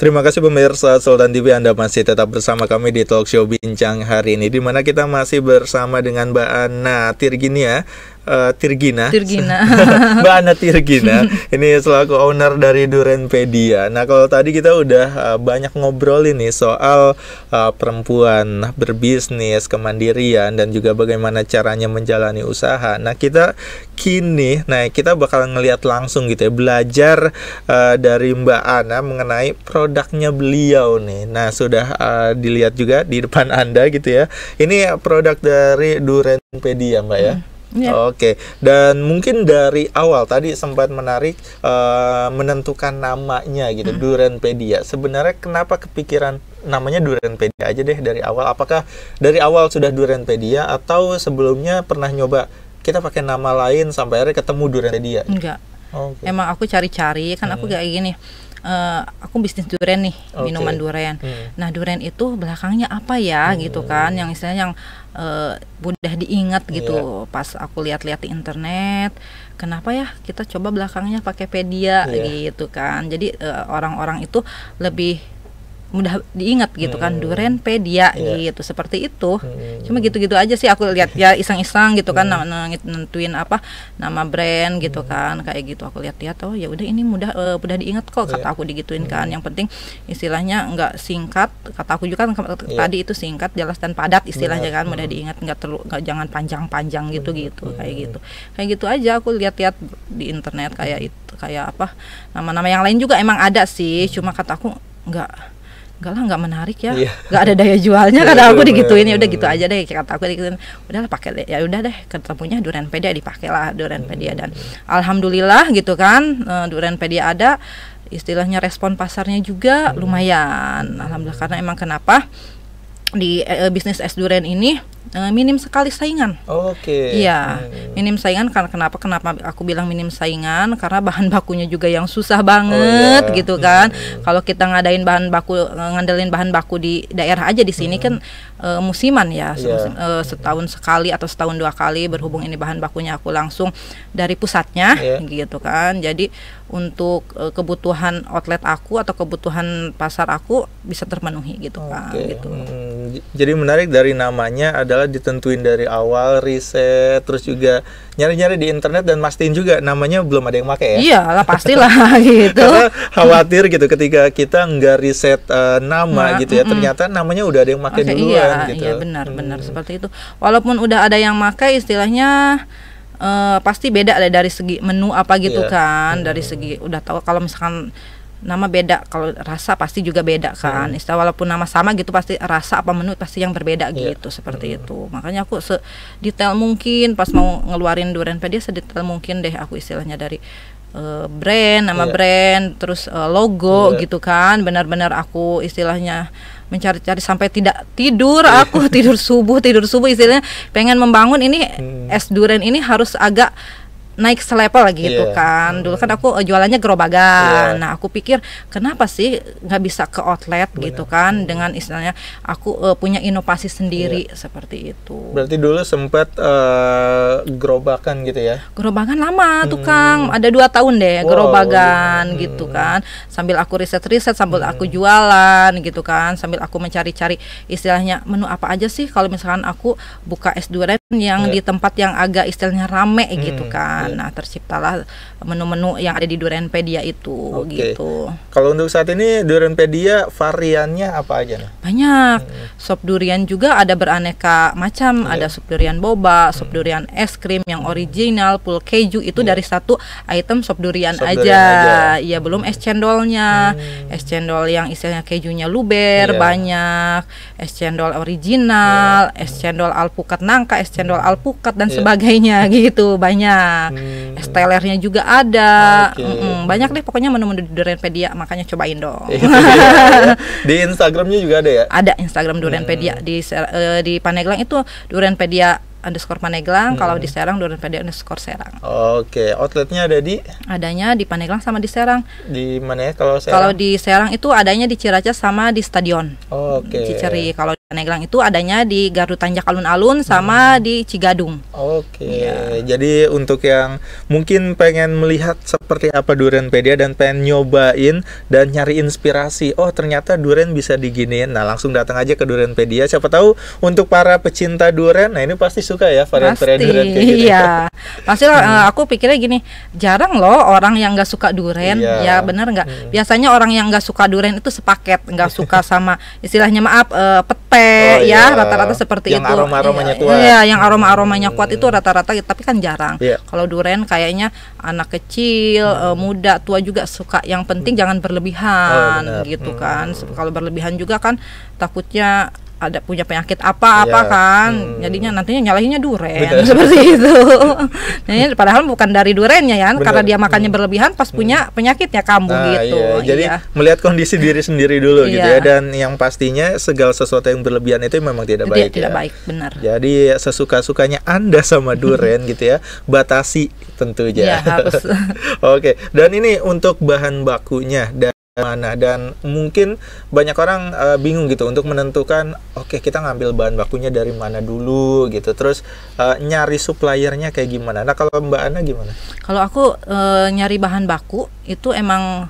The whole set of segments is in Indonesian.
Terima kasih pemirsa Sultan TV, Anda masih tetap bersama kami di Talk Show Bincang hari ini, di mana kita masih bersama dengan Mbak Ana Tirgina. Mbak Ana Tirgina ini selaku owner dari Durenpedia. Nah, kalau tadi kita udah banyak ngobrol ini soal perempuan berbisnis, kemandirian, dan juga bagaimana caranya menjalani usaha. Nah, kita bakal ngelihat langsung gitu ya, belajar dari Mbak Ana mengenai produknya beliau nih. Nah, sudah dilihat juga di depan Anda gitu ya. Ini produk dari Durenpedia, Mbak ya. Oke, dan mungkin dari awal tadi sempat menarik menentukan namanya gitu, Durenpedia. Sebenarnya kenapa kepikiran namanya Durenpedia aja deh dari awal? Apakah dari awal sudah Durenpedia atau sebelumnya pernah nyoba kita pakai nama lain sampai akhirnya ketemu Durenpedia? Enggak. Emang aku cari-cari kan, aku kayak gini. Aku bisnis durian nih, minuman durian. Nah, durian itu belakangnya apa ya gitu kan, yang istilahnya yang mudah diingat gitu. Pas aku lihat-lihat di internet, kenapa ya kita coba belakangnya pakai pedia gitu kan. Jadi orang-orang itu lebih mudah diingat gitu kan, Durenpedia gitu, seperti itu. Cuma gitu-gitu aja sih aku lihat ya, iseng-iseng gitu kan, nentuin apa nama brand gitu kan, kayak gitu. Aku lihat-lihat, oh ya udah ini mudah diingat kok, kata aku digituin kan. Yang penting istilahnya nggak singkat, kata aku juga kan tadi itu singkat, jelas dan padat istilahnya kan, mudah diingat, jangan panjang-panjang gitu kayak gitu aja. Aku lihat-lihat di internet kayak itu, kayak apa nama-nama yang lain juga emang ada sih, cuma kata aku nggak menarik ya, nggak ada daya jualnya, kata aku digituin. Ya udah gitu aja deh, kata aku digituin, udahlah pakai deh, ya udah deh, ketemunya Durenpedia, dipakailah Durenpedia. Dan alhamdulillah gitu kan, Durenpedia ada, istilahnya respon pasarnya juga lumayan, alhamdulillah. Karena emang kenapa di bisnis es durian ini minim sekali saingan. Iya, minim saingan. Karena kenapa aku bilang minim saingan, karena bahan bakunya juga yang susah banget gitu kan. Kalau kita ngandelin bahan baku di daerah aja di sini kan musiman ya, setahun sekali atau setahun 2 kali, berhubung ini bahan bakunya aku langsung dari pusatnya gitu kan. Jadi untuk kebutuhan outlet aku atau kebutuhan pasar aku bisa terpenuhi gitu kan. Gitu. Jadi menarik, dari namanya adalah ditentuin dari awal, riset, terus juga nyari-nyari di internet dan mastiin juga namanya belum ada yang pakai ya. Iyalah, pastilah gitu. Karena khawatir gitu ketika kita nggak riset nama gitu ya, ternyata namanya udah ada yang pakai duluan gitu. Iya, benar seperti itu. Walaupun udah ada yang pakai, istilahnya pasti beda dari segi menu apa gitu kan. Dari segi udah tahu kalau misalkan nama beda, kalau rasa pasti juga beda kan. Istilah walaupun nama sama gitu, pasti rasa apa menu pasti yang berbeda gitu, seperti itu. Makanya aku sedetail mungkin pas mau ngeluarin Durenpedia, sedetail mungkin deh aku istilahnya dari brand, nama brand, terus logo gitu kan. Benar-benar aku istilahnya mencari-cari sampai tidak tidur. Aku tidur subuh istilahnya pengen membangun ini es durian ini harus agak naik selevel lagi gitu kan. Dulu kan aku jualannya gerobagan. Nah, aku pikir kenapa sih nggak bisa ke outlet gitu kan, dengan istilahnya aku punya inovasi sendiri seperti itu. Berarti dulu sempat gerobakan gitu ya? Gerobakan lama tuh Kang, ada 2 tahun deh gerobakan gitu kan. Sambil aku riset-riset, sambil aku jualan gitu kan, sambil aku mencari-cari istilahnya menu apa aja sih kalau misalkan aku buka es durian yang di tempat yang agak istilahnya rame gitu kan. Nah, terciptalah menu-menu yang ada di Durenpedia itu gitu. Kalau untuk saat ini Durenpedia variannya apa aja nih? Banyak. Sop durian juga ada beraneka macam, ada sop durian boba, sop durian es krim yang original, full keju, itu dari satu item sop durian aja. Iya, belum es cendolnya. Es cendol yang istilahnya kejunya luber banyak, es cendol original, es cendol alpukat nangka, es cendol alpukat dan sebagainya gitu, banyak. Es telernya juga ada. Banyak deh pokoknya menu-menu di Durenpedia, makanya cobain dong. Di Instagramnya juga ada ya? Ada Instagram Durenpedia. Di Paneglang itu Durenpedia _Paneglang, kalau di Serang Durenpedia _Serang. Outletnya adanya di Paneglang sama di Serang. Di mana ya kalau Serang? Kalau di Serang itu adanya di Ciracas sama di Stadion. Ciceri. Kalau Paneglang itu adanya di Gardu Tanjak Alun-Alun sama di Cigadung. Oke, Iya. jadi untuk yang mungkin pengen melihat seperti apa Durenpedia dan pengen nyobain dan nyari inspirasi, oh ternyata durian bisa diginiin, nah langsung datang aja ke Durenpedia. Siapa tahu untuk para pecinta durian, nah ini pasti suka ya varian-varian Pasti, durian kayak gini. iya. Pasti lah, aku pikirnya gini, jarang loh orang yang nggak suka durian, Iya. ya bener nggak? Biasanya orang yang nggak suka durian itu sepaket, nggak suka sama istilahnya maaf pete, iya. rata-rata seperti Yang itu. aroma-aromanya Iya, kuat. iya, yang aroma-aromanya kuat itu rata-rata, tapi kan jarang. Iya. Kalau durian kayaknya anak kecil, muda, tua juga suka. Yang penting jangan berlebihan, benar. gitu kan. Kalau berlebihan juga kan takutnya ada punya penyakit apa-apa Iya. kan, jadinya nantinya nyalahinnya duren Benar. seperti itu. Nah, padahal bukan dari durennya ya, Benar. karena dia makannya berlebihan pas punya penyakitnya kambuh Nah, gitu. iya. Jadi Iya. melihat kondisi diri sendiri dulu gitu Iya. ya, dan yang pastinya segala sesuatu yang berlebihan itu memang tidak baik. Tidak ya. baik, benar. Jadi sesuka-sukanya Anda sama durian gitu ya, batasi tentunya. Iya, harus. Oke, dan ini untuk bahan bakunya dari mana, dan mungkin banyak orang bingung gitu untuk menentukan oke kita ngambil bahan bakunya dari mana dulu gitu, terus nyari suppliernya kayak gimana. Nah kalau Mbak Ana gimana? Kalau aku nyari bahan baku itu emang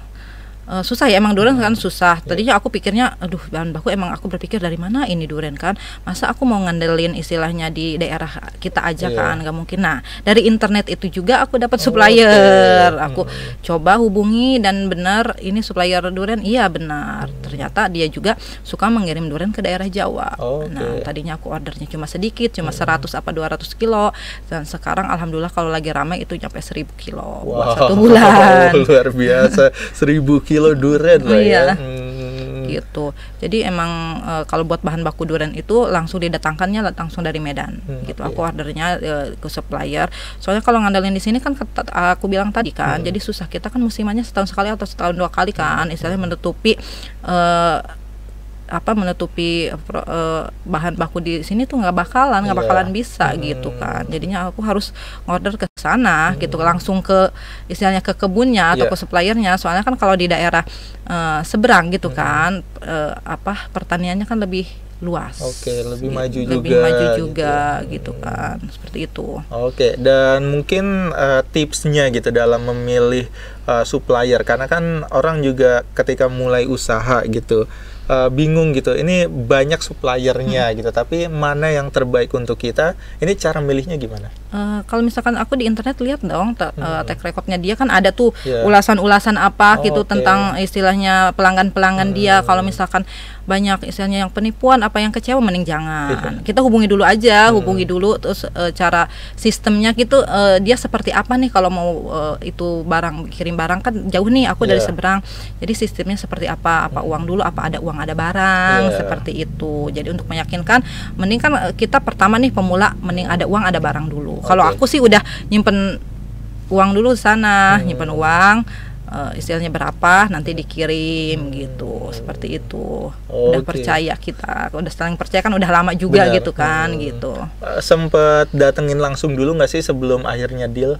susah ya, emang durian kan susah. Tadinya aku pikirnya, aduh bahan baku, emang aku berpikir dari mana ini durian kan, masa aku mau ngandelin istilahnya di daerah kita aja kan, nggak mungkin. Nah dari internet itu juga aku dapat supplier, aku coba hubungi dan benar ini supplier durian, iya benar. Ternyata dia juga suka mengirim durian ke daerah Jawa. Nah tadinya aku ordernya cuma sedikit, cuma 100 apa 200 kilo, dan sekarang alhamdulillah kalau lagi ramai itu nyampe 1000 kilo buat 1 bulan. Luar biasa, 1000 kilo durian lah ya. Gitu. Jadi emang kalau buat bahan baku durian itu langsung didatangkannya langsung dari Medan. Gitu. Aku ordernya ke supplier. Soalnya kalau ngandelin di sini kan aku bilang tadi kan, jadi susah. Kita kan musimannya setahun sekali atau setahun 2 kali kan, istilahnya menutupi bahan baku di sini tuh nggak bakalan bisa gitu kan. Jadinya aku harus order ke sana gitu, langsung ke istilahnya ke kebunnya atau ke suppliernya. Soalnya kan kalau di daerah seberang gitu kan, pertaniannya kan lebih luas. Oke, lebih gitu. maju lebih juga. maju juga gitu kan, seperti itu. Oke, dan mungkin tipsnya gitu dalam memilih supplier, karena kan orang juga ketika mulai usaha gitu bingung gitu, ini banyak suppliernya gitu, tapi mana yang terbaik untuk kita, ini cara milihnya gimana? Kalau misalkan aku di internet lihat dong track recordnya dia kan ada tuh ulasan-ulasan apa gitu tentang istilahnya pelanggan-pelanggan dia. Kalau misalkan banyak istilahnya yang penipuan apa yang kecewa, mending jangan. Kita hubungi dulu aja, terus cara sistemnya gitu, dia seperti apa nih kalau mau itu barang, kirim barang kan jauh nih aku dari seberang, jadi sistemnya seperti apa uang dulu, apa ada uang ada barang, seperti itu. Jadi untuk meyakinkan, mending kan kita pertama nih pemula, mending ada uang ada barang dulu. Kalau aku sih udah nyimpen uang dulu di sana, nyimpen uang, istilahnya berapa nanti dikirim gitu, seperti itu. Udah percaya kita, udah saling percaya kan, udah lama juga gitu kan gitu. Sempet datengin langsung dulu nggak sih sebelum akhirnya deal?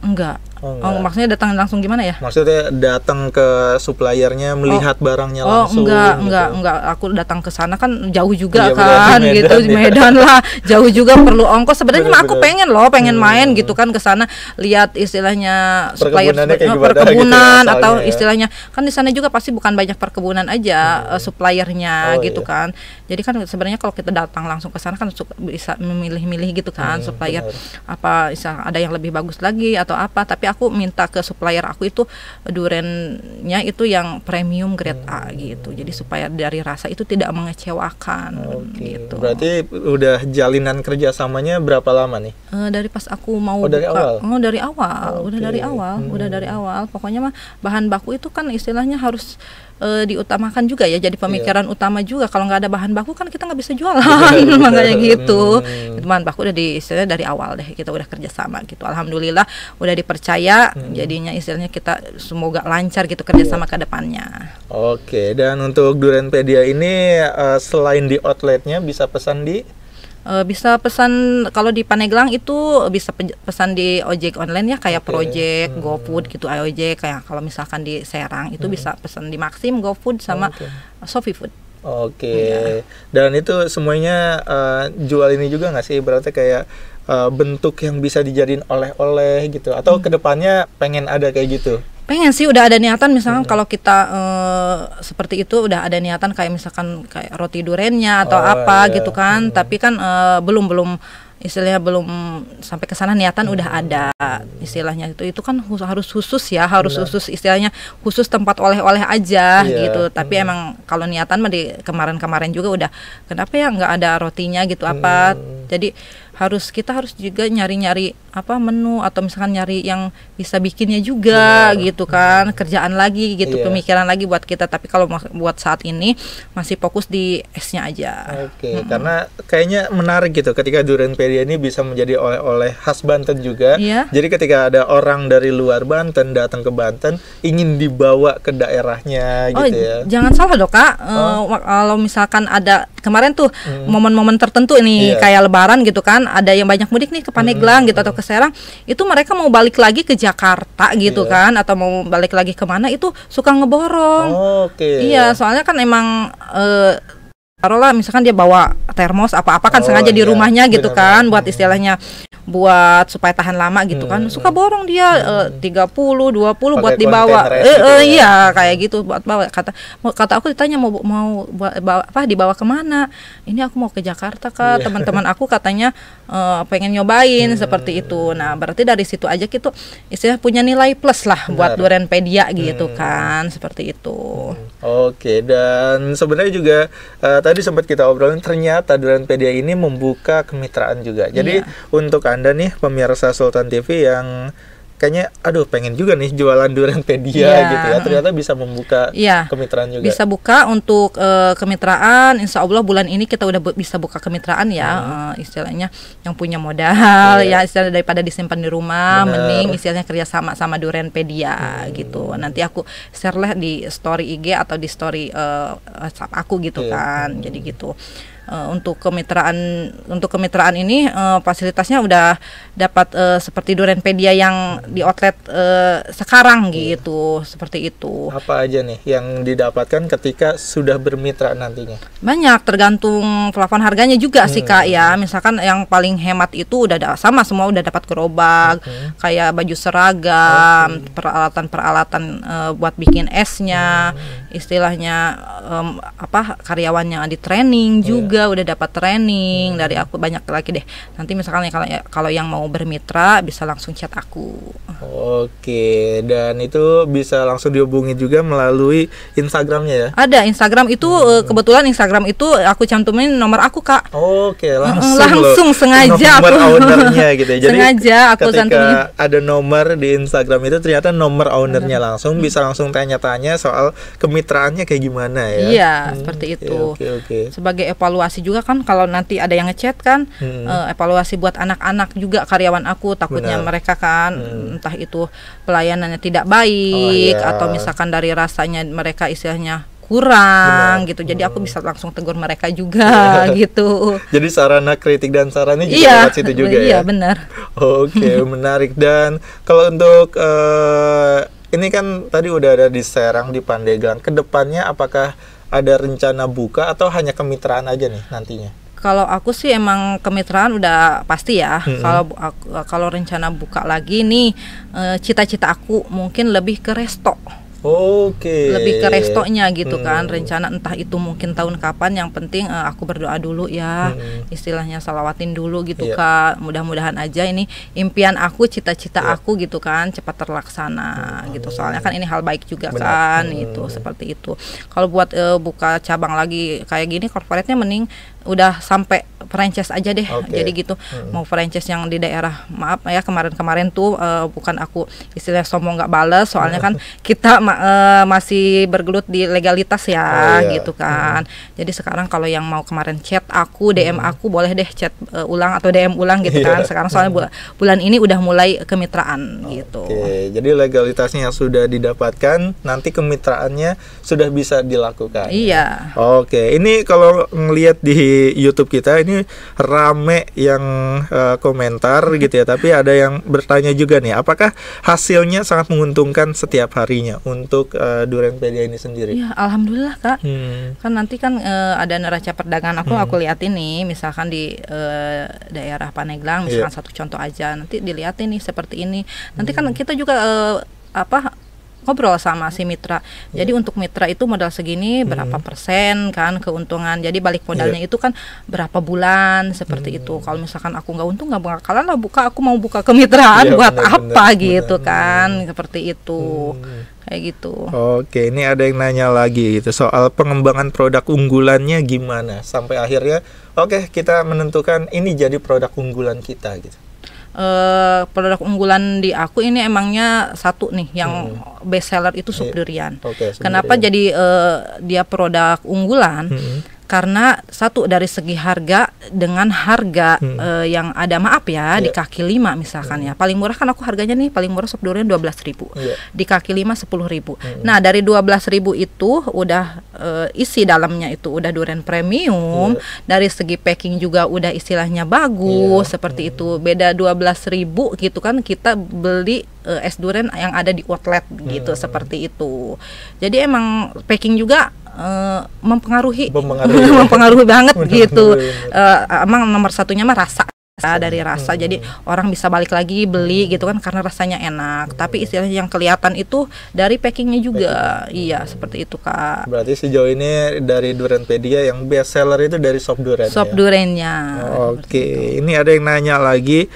Enggak. Maksudnya datang langsung gimana ya? Maksudnya datang ke suppliernya, melihat barangnya langsung? Enggak. Aku datang ke sana kan jauh juga kan, di Medan lah, jauh juga perlu ongkos. Sebenarnya aku pengen main gitu kan ke sana, lihat istilahnya supplier perkebunan gitu, atau istilahnya kan di sana juga pasti bukan banyak perkebunan aja suppliernya gitu kan. Jadi kan sebenarnya kalau kita datang langsung ke sana kan bisa memilih-milih gitu kan supplier apa, ada yang lebih bagus lagi atau apa. Tapi aku minta ke supplier aku itu duriannya itu yang premium grade A gitu. Jadi supaya dari rasa itu tidak mengecewakan gitu. Berarti udah jalinan kerjasamanya berapa lama nih? Dari pas aku mau dari awal? Dari awal. Udah dari awal. Pokoknya mah bahan baku itu kan istilahnya harus diutamakan juga ya, jadi pemikiran utama juga. Kalau nggak ada bahan baku kan kita nggak bisa jualan. Makanya gitu. Bahan baku udah istilahnya dari awal deh kita udah kerjasama gitu. Alhamdulillah udah dipercaya, jadinya istilahnya kita semoga lancar gitu kerjasama ke depannya. Oke, dan untuk Durenpedia ini selain di outletnya bisa pesan di? Bisa pesan kalau di Paneglang itu bisa pesan di ojek online ya, kayak Project, GoFood gitu, ojek. Kayak kalau misalkan di Serang itu bisa pesan di Maxim, GoFood sama Shopee Food. Oke. Iya. Dan itu semuanya jual ini juga nggak sih? Berarti kayak bentuk yang bisa dijadiin oleh-oleh gitu. Atau kedepannya pengen ada kayak gitu? Pengen sih, udah ada niatan misalkan kalau kita seperti itu udah ada niatan kayak misalkan kayak roti durennya atau apa gitu kan. Tapi kan belum istilahnya belum sampai ke sana, niatan udah ada istilahnya. Itu kan harus khusus ya, harus khusus istilahnya, khusus tempat oleh-oleh aja gitu. Tapi emang kalau niatan mah di kemarin-kemarin juga udah, kenapa ya nggak ada rotinya gitu apa. Jadi kita harus juga nyari-nyari apa menu atau misalkan nyari yang bisa bikinnya juga gitu kan, kerjaan lagi gitu, pemikiran lagi buat kita. Tapi kalau buat saat ini masih fokus di esnya aja. Oke, karena kayaknya menarik gitu ketika Durenpedia ini bisa menjadi oleh-oleh khas Banten juga. Jadi ketika ada orang dari luar Banten datang ke Banten ingin dibawa ke daerahnya gitu ya. Jangan salah dong Kak, kalau misalkan ada kemarin tuh momen-momen tertentu nih kayak Lebaran gitu kan, ada yang banyak mudik nih ke Pandeglang gitu atau ke Serang, itu mereka mau balik lagi ke Jakarta gitu kan, atau mau balik lagi kemana itu suka ngeborong. Iya, soalnya kan emang taruhlah misalkan dia bawa termos apa-apa kan sengaja di rumahnya gitu kan, buat istilahnya buat supaya tahan lama gitu kan, suka borong dia 30-20 buat dibawa. Iya kayak gitu buat bawa. Kata aku ditanya mau bawa apa, dibawa kemana? Ini aku mau ke Jakarta Kak, teman-teman aku katanya pengen nyobain seperti itu. Nah berarti dari situ aja gitu istilah punya nilai plus lah buat Durenpedia gitu kan, seperti itu. Oke, dan sebenarnya juga tadi sempat kita obrolin, ternyata Durenpedia ini membuka kemitraan juga. Jadi untuk Anda nih pemirsa Sultan TV yang kayaknya pengen juga nih jualan Durenpedia gitu ya, ternyata bisa membuka kemitraan juga. Bisa buka untuk kemitraan. Insya Allah bulan ini kita udah bisa buka kemitraan ya, istilahnya yang punya modal ya, istilah daripada disimpan di rumah, mending istilahnya kerjasama sama Durenpedia gitu. Nanti aku share lah di story IG atau di story WhatsApp aku gitu kan. Jadi gitu. Untuk kemitraan ini fasilitasnya udah dapat seperti Durenpedia yang di outlet sekarang gitu, seperti itu. Apa aja nih yang didapatkan ketika sudah bermitra nantinya? Banyak, tergantung plafon harganya juga sih Kak ya. Misalkan yang paling hemat itu udah sama semua udah dapat gerobak, kayak baju seragam, peralatan buat bikin esnya, istilahnya karyawan yang di training juga udah dapat training dari aku, banyak lagi deh. Nanti misalkan kalau yang mau bermitra bisa langsung chat aku. Oke, dan itu bisa langsung dihubungi juga melalui Instagramnya ya? Ada Instagram itu, kebetulan Instagram itu aku cantumin nomor aku Kak. Oke, langsung sengaja nomor ownernya gitu ya. Jadi sengaja aku cantumin. Ada nomor di Instagram itu ternyata nomor ownernya langsung, bisa langsung tanya-tanya soal kemitraannya kayak gimana ya. Iya, seperti itu. Oke. Sebagai evaluasi juga kan kalau nanti ada yang ngechat kan, evaluasi buat anak-anak juga karyawan aku, takutnya mereka kan entah itu pelayanannya tidak baik atau misalkan dari rasanya mereka istilahnya kurang gitu. Jadi aku bisa langsung tegur mereka juga gitu. Jadi sarana kritik dan sarannya juga lewat situ juga ya. Iya, benar. Oke, menarik. Dan kalau untuk ini kan tadi udah ada di Serang, di Pandeglang. Kedepannya apakah ada rencana buka atau hanya kemitraan aja nih nantinya? Kalau aku sih emang kemitraan udah pasti ya. Kalau rencana buka lagi nih, cita-cita aku mungkin lebih ke resto. Lebih ke restonya gitu kan, rencana entah itu mungkin tahun kapan, yang penting aku berdoa dulu ya, istilahnya salawatin dulu gitu Kak. Mudah-mudahan aja ini impian aku, cita-cita aku gitu kan cepat terlaksana gitu. Soalnya kan ini hal baik juga kan itu, seperti itu. Kalau buat buka cabang lagi kayak gini, corporate-nya mending udah sampai franchise aja deh. Jadi gitu, mau franchise yang di daerah, maaf ya kemarin-kemarin tuh bukan aku istilah sombong nggak bales, soalnya kan kita masih bergelut di legalitas ya gitu kan. Jadi sekarang kalau yang mau kemarin chat aku, DM aku, boleh deh chat ulang atau DM ulang gitu kan. Sekarang soalnya bulan ini udah mulai kemitraan gitu. Jadi legalitasnya yang sudah didapatkan, nanti kemitraannya sudah bisa dilakukan. Iya. Ini kalau ngelihat di di YouTube kita ini rame yang komentar gitu ya, tapi ada yang bertanya juga nih, apakah hasilnya sangat menguntungkan setiap harinya untuk Durenpedia ini sendiri? Ya, alhamdulillah Kak. Kan nanti kan ada neraca perdagangan aku liatin nih, misalkan di daerah Paneglang, misalkan satu contoh aja, nanti dilihatin nih seperti ini. Nanti kan kita juga ngobrol sama si mitra. Jadi untuk mitra itu modal segini berapa persen kan keuntungan. Jadi balik modalnya itu kan berapa bulan seperti itu. Kalau misalkan aku nggak untung nggak bakalan lah buka. Aku mau buka kemitraan buat apa gitu kan. Seperti itu. Kayak gitu. Oke, ini ada yang nanya lagi gitu soal pengembangan produk unggulannya gimana sampai akhirnya oke, kita menentukan ini jadi produk unggulan kita gitu. Produk unggulan di aku ini emangnya satu nih yang best seller itu sup durian. Kenapa jadi dia produk unggulan? Karena satu dari segi harga dengan harga yang ada di kaki 5 misalkan ya. Paling murah kan aku harganya nih paling murah sup durian 12.000. Di kaki 5 10.000. Nah, dari 12.000 itu udah isi dalamnya itu udah durian premium. Dari segi packing juga udah istilahnya bagus seperti itu. Beda 12.000 gitu kan kita beli es durian yang ada di outlet gitu seperti itu. Jadi emang packing juga mempengaruhi banget gitu. Emang nomor satunya mah rasa. Dari rasa, jadi orang bisa balik lagi beli gitu kan karena rasanya enak. Tapi istilahnya yang kelihatan itu dari packingnya juga. Iya seperti itu Kak. Berarti sejauh ini dari Durenpedia yang best seller itu dari sop durian. Sop duriannya. Oke, ini ada yang nanya lagi.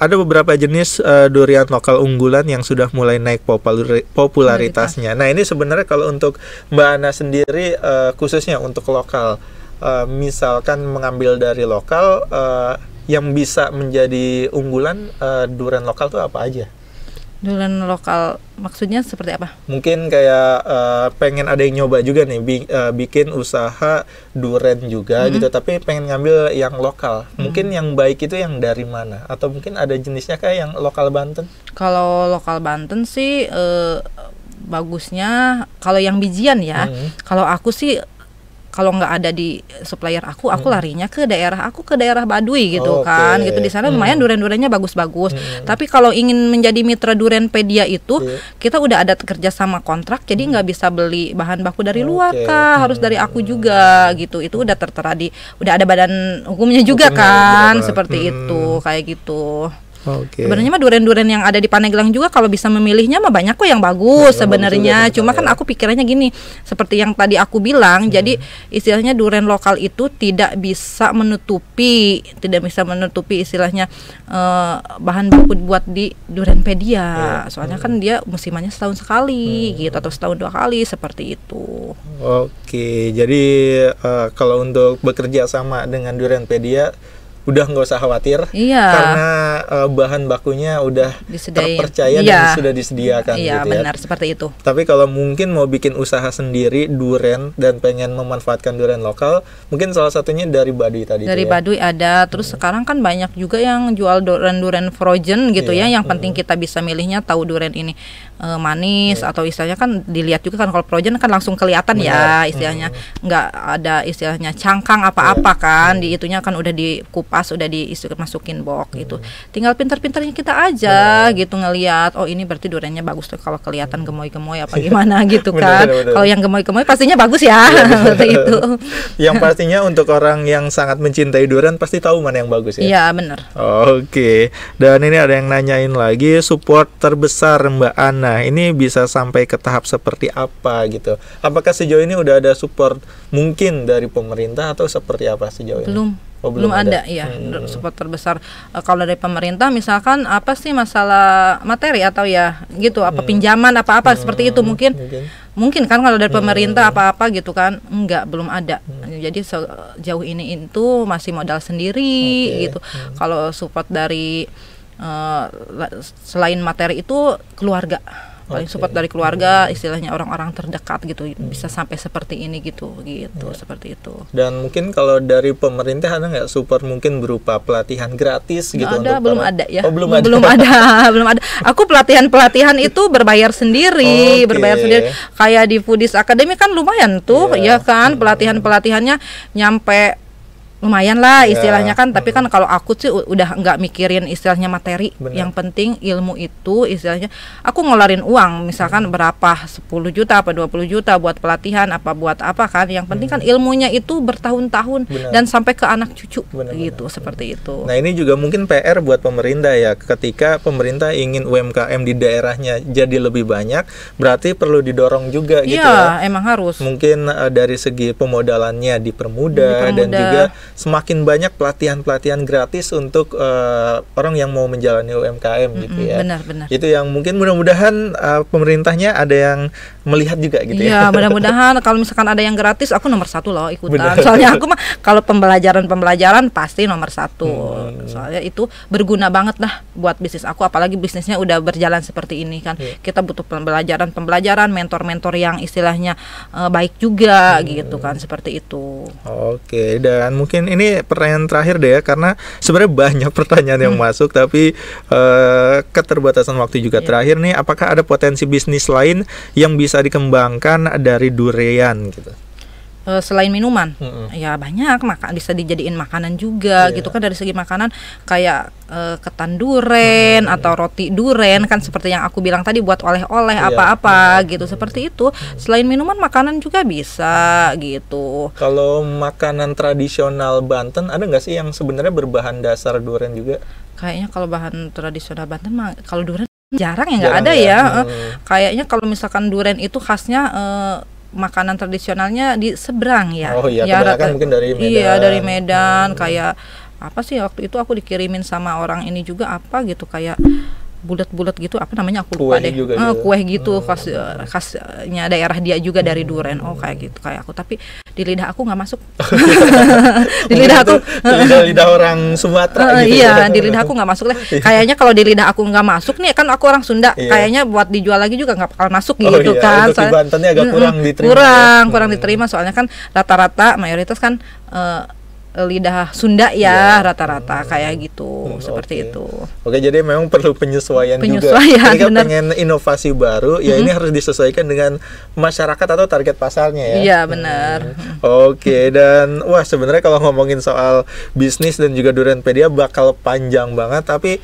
Ada beberapa jenis durian lokal unggulan yang sudah mulai naik popularitasnya. Nah, ini sebenarnya kalau untuk Mbak Ana sendiri khususnya untuk lokal, misalkan mengambil dari lokal yang bisa menjadi unggulan durian lokal itu apa aja? Durian lokal maksudnya seperti apa? Mungkin kayak pengen ada yang nyoba juga nih bikin usaha durian juga gitu, tapi pengen ngambil yang lokal. Mungkin yang baik itu yang dari mana? Atau mungkin ada jenisnya kayak yang lokal Banten? Kalau lokal Banten sih bagusnya kalau yang bijian ya. Kalau aku sih kalau nggak ada di supplier aku larinya ke daerah Baduy gitu kan, gitu di sana lumayan durian-duriannya bagus-bagus. Tapi kalau ingin menjadi mitra Durenpedia itu kita udah ada kerja sama kontrak, jadi nggak bisa beli bahan baku dari luar Kak, harus dari aku juga gitu. Itu udah tertera udah ada badan hukumnya juga kan, seperti itu kayak gitu. Sebenarnya mah durian-durian yang ada di Paneglang juga kalau bisa memilihnya mah banyak kok yang bagus sebenarnya. Cuma kan aku pikirannya gini, seperti yang tadi aku bilang, jadi istilahnya durian lokal itu tidak bisa menutupi istilahnya bahan baku buat di Durenpedia. Soalnya kan dia musimannya setahun sekali gitu atau setahun 2 kali seperti itu. Oke, jadi kalau untuk bekerja sama dengan Durenpedia udah nggak usah khawatir karena bahan bakunya udah terpercaya dan sudah disediakan gitu ya. Benar seperti itu. Tapi kalau mungkin mau bikin usaha sendiri durian dan pengen memanfaatkan durian lokal, mungkin salah satunya dari Baduy tadi. Dari Baduy ada, terus sekarang kan banyak juga yang jual durian frozen gitu ya. Yang penting kita bisa milihnya tahu durian ini manis atau istilahnya kan dilihat juga kan, kalau frozen kan langsung kelihatan ya istilahnya, nggak ada istilahnya cangkang apa-apa kan, di itunya kan udah dikupas, udah dimasukin box gitu. Tinggal pintar-pintarnya kita aja gitu ngelihat, oh ini berarti duriannya bagus tuh kalau kelihatan gemoy-gemoy apa gimana gitu kan. Kalau yang gemoy-gemoy pastinya bagus ya. Seperti itu. Yang pastinya untuk orang yang sangat mencintai durian pasti tahu mana yang bagus ya. Iya, benar. Oke. Dan ini ada yang nanyain lagi, support terbesar Mbak Ana ini bisa sampai ke tahap seperti apa gitu. Apakah sejauh ini udah ada support mungkin dari pemerintah atau seperti apa sejauh ini? Belum ada ya support terbesar. Kalau dari pemerintah misalkan apa sih masalah materi atau ya gitu, apa pinjaman apa-apa seperti itu mungkin kan kalau dari pemerintah apa-apa gitu kan, belum ada. Jadi sejauh ini itu masih modal sendiri gitu. Kalau support dari selain materi itu keluarga, paling support dari keluarga, istilahnya orang-orang terdekat gitu, bisa sampai seperti ini gitu seperti itu. Dan mungkin kalau dari pemerintah ada nggak support mungkin berupa pelatihan gratis gitu? Belum ada ya. Belum ada. Aku pelatihan itu berbayar sendiri, Kayak di Foodies Academy kan lumayan tuh, ya kan, pelatihannya nyampe lumayan lah istilahnya kan, tapi kan kalau aku sih udah nggak mikirin istilahnya materi. Bener. Yang penting ilmu itu istilahnya aku ngeluarin uang misalkan berapa 10 juta apa 20 juta buat pelatihan apa buat apa kan, yang penting kan ilmunya itu bertahun-tahun dan sampai ke anak cucu gitu, seperti itu. Nah ini juga mungkin PR buat pemerintah ya, ketika pemerintah ingin UMKM di daerahnya jadi lebih banyak, berarti perlu didorong juga gitu ya. Emang harus. Mungkin dari segi pemodalannya dipermudah dan juga semakin banyak pelatihan-pelatihan gratis untuk orang yang mau menjalani UMKM gitu ya. Benar. Itu yang mungkin mudah-mudahan pemerintahnya ada yang melihat juga gitu ya. Iya, mudah-mudahan kalau misalkan ada yang gratis, aku nomor 1 loh ikutan. Soalnya aku mah kalau pembelajaran pasti nomor 1. Soalnya itu berguna banget lah buat bisnis aku, apalagi bisnisnya udah berjalan seperti ini kan. Kita butuh pembelajaran, mentor-mentor yang istilahnya baik juga gitu kan, seperti itu. Oke, dan mungkin ini pertanyaan terakhir deh ya, karena sebenarnya banyak pertanyaan yang masuk, tapi keterbatasan waktu juga. Terakhir nih, apakah ada potensi bisnis lain yang bisa dikembangkan dari durian gitu? Selain minuman, ya banyak, bisa dijadiin makanan juga gitu kan. Dari segi makanan kayak ketan duren atau roti duren kan, seperti yang aku bilang tadi, buat oleh-oleh apa-apa gitu, seperti itu. Selain minuman, makanan juga bisa gitu. Kalau makanan tradisional Banten ada nggak sih yang sebenarnya berbahan dasar duren juga? Kayaknya kalau bahan tradisional Banten mah kalau duren jarang ya, nggak ada ya. Kayaknya kalau misalkan duren itu khasnya makanan tradisionalnya di seberang ya. Oh iya, kebanyakan mungkin dari Medan. Iya, dari Medan. Kayak apa sih waktu itu aku dikirimin sama orang ini juga apa gitu, kayak bulat-bulat gitu, apa namanya aku lupa deh. Kue gitu khasnya daerah dia juga dari duren. Oh kayak gitu kayak aku, tapi di lidah aku nggak masuk. Di lidah aku lidah orang Sumatera gitu. Iya, di lidah aku nggak masuk deh. Kayaknya kalau di lidah aku nggak masuk nih, kan aku orang Sunda, kayaknya buat dijual lagi juga nggak bakal masuk gitu kan. Untuk di Bantennya agak kurang diterima. Kurang diterima, soalnya kan rata-rata mayoritas kan lidah Sunda ya, rata-rata kayak gitu, seperti itu. Oke, jadi memang perlu penyesuaian juga. Ketika pengen inovasi baru, ya ini harus disesuaikan dengan masyarakat atau target pasarnya ya. Iya, benar. Oke, dan wah sebenarnya kalau ngomongin soal bisnis dan juga Durenpedia bakal panjang banget, tapi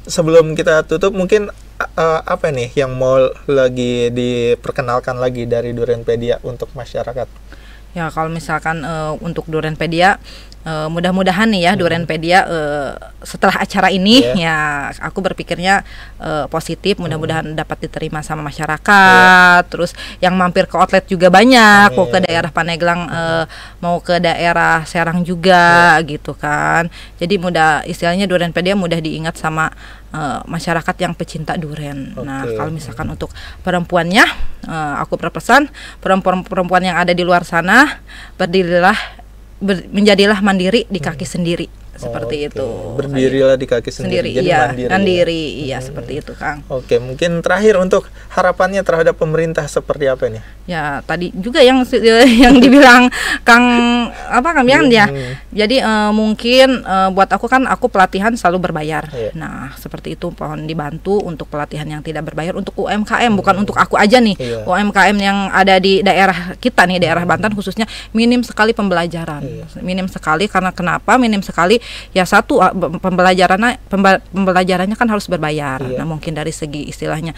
sebelum kita tutup mungkin apa nih yang mau lagi diperkenalkan lagi dari Durenpedia untuk masyarakat? Ya kalau misalkan untuk Durenpedia, mudah-mudahan nih ya Durenpedia setelah acara ini ya aku berpikirnya positif, mudah-mudahan dapat diterima sama masyarakat. Terus yang mampir ke outlet juga banyak, mau ke daerah Paneglang, mau ke daerah Serang juga gitu kan. Jadi istilahnya Durenpedia mudah diingat sama masyarakat yang pecinta duren. Nah, kalau misalkan untuk perempuannya, aku berpesan perempuan yang ada di luar sana, menjadilah mandiri di kaki sendiri. Seperti itu. Berdirilah di kaki sendiri. Jadi mandiri. Iya, seperti itu, Kang. Oke, mungkin terakhir untuk harapannya terhadap pemerintah seperti apa nih? Ya, tadi juga yang dibilang Kang Bian ya. Jadi mungkin buat aku kan, aku pelatihan selalu berbayar. Nah, seperti itu, mohon dibantu untuk pelatihan yang tidak berbayar untuk UMKM, bukan untuk aku aja nih. UMKM yang ada di daerah kita nih, daerah Banten khususnya, minim sekali pembelajaran. Minim sekali, karena kenapa minim sekali? Ya satu, pembelajarannya kan harus berbayar. Nah, mungkin dari segi istilahnya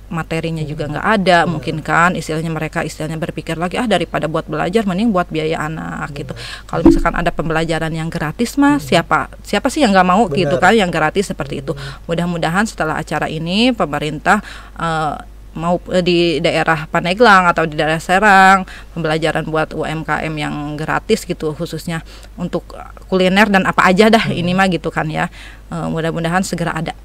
materinya juga nggak ada, mungkin kan istilahnya mereka berpikir lagi, daripada buat belajar mending buat biaya anak gitu. Kalau misalkan ada pembelajaran yang gratis mah siapa sih yang nggak mau gitu kan, yang gratis seperti itu. Mudah-mudahan setelah acara ini pemerintah mau di daerah Paneglang atau di daerah Serang, pembelajaran buat UMKM yang gratis gitu, khususnya untuk kuliner dan apa aja dah ini mah gitu kan ya. Mudah-mudahan segera ada.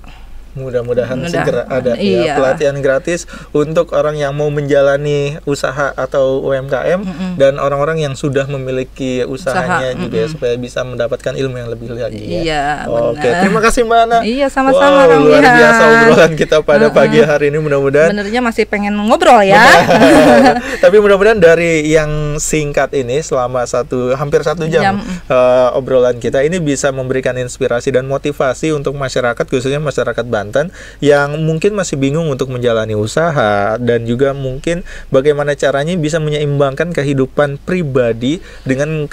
Mudah-mudahan segera ada ya pelatihan gratis untuk orang yang mau menjalani usaha atau UMKM dan orang-orang yang sudah memiliki usahanya juga ya, supaya bisa mendapatkan ilmu yang lebih lagi ya. Iya, oke, terima kasih Mbak Ana. Iya, sama-sama. Luar biasa obrolan kita pada pagi hari ini, mudah-mudahan. Benernya masih pengen ngobrol ya. Tapi mudah-mudahan dari yang singkat ini selama hampir satu jam obrolan kita ini bisa memberikan inspirasi dan motivasi untuk masyarakat, khususnya masyarakat Banten, Banten yang mungkin masih bingung untuk menjalani usaha dan juga mungkin bagaimana caranya bisa menyeimbangkan kehidupan pribadi dengan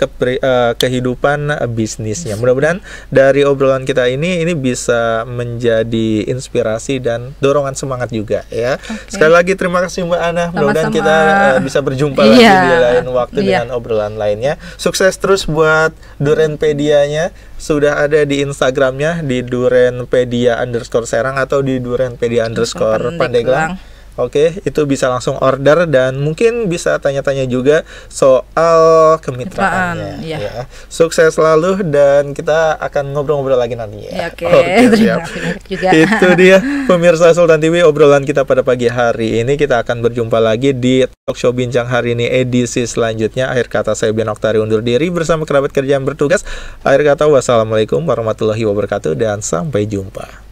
kehidupan bisnisnya. Mudah-mudahan dari obrolan kita ini bisa menjadi inspirasi dan dorongan semangat juga ya. Sekali lagi terima kasih Mbak Ana. Mudah-mudahan kita bisa berjumpa lagi di lain waktu dengan obrolan lainnya. Sukses terus buat Durenpedia-nya. Sudah ada di Instagramnya di Durenpedia_Serang atau di Durenpedia_Pandeglang. Oke, itu bisa langsung order dan mungkin bisa tanya-tanya juga soal kemitraannya. Ya. Sukses selalu dan kita akan ngobrol-ngobrol lagi nanti ya. Oke, siap. Juga. Itu dia pemirsa Sultan TV, obrolan kita pada pagi hari ini. Kita akan berjumpa lagi di Talk Show Bincang hari ini edisi selanjutnya. Akhir kata saya Ben Oktari undur diri bersama kerabat kerja yang bertugas. Akhir kata wassalamualaikum warahmatullahi wabarakatuh dan sampai jumpa.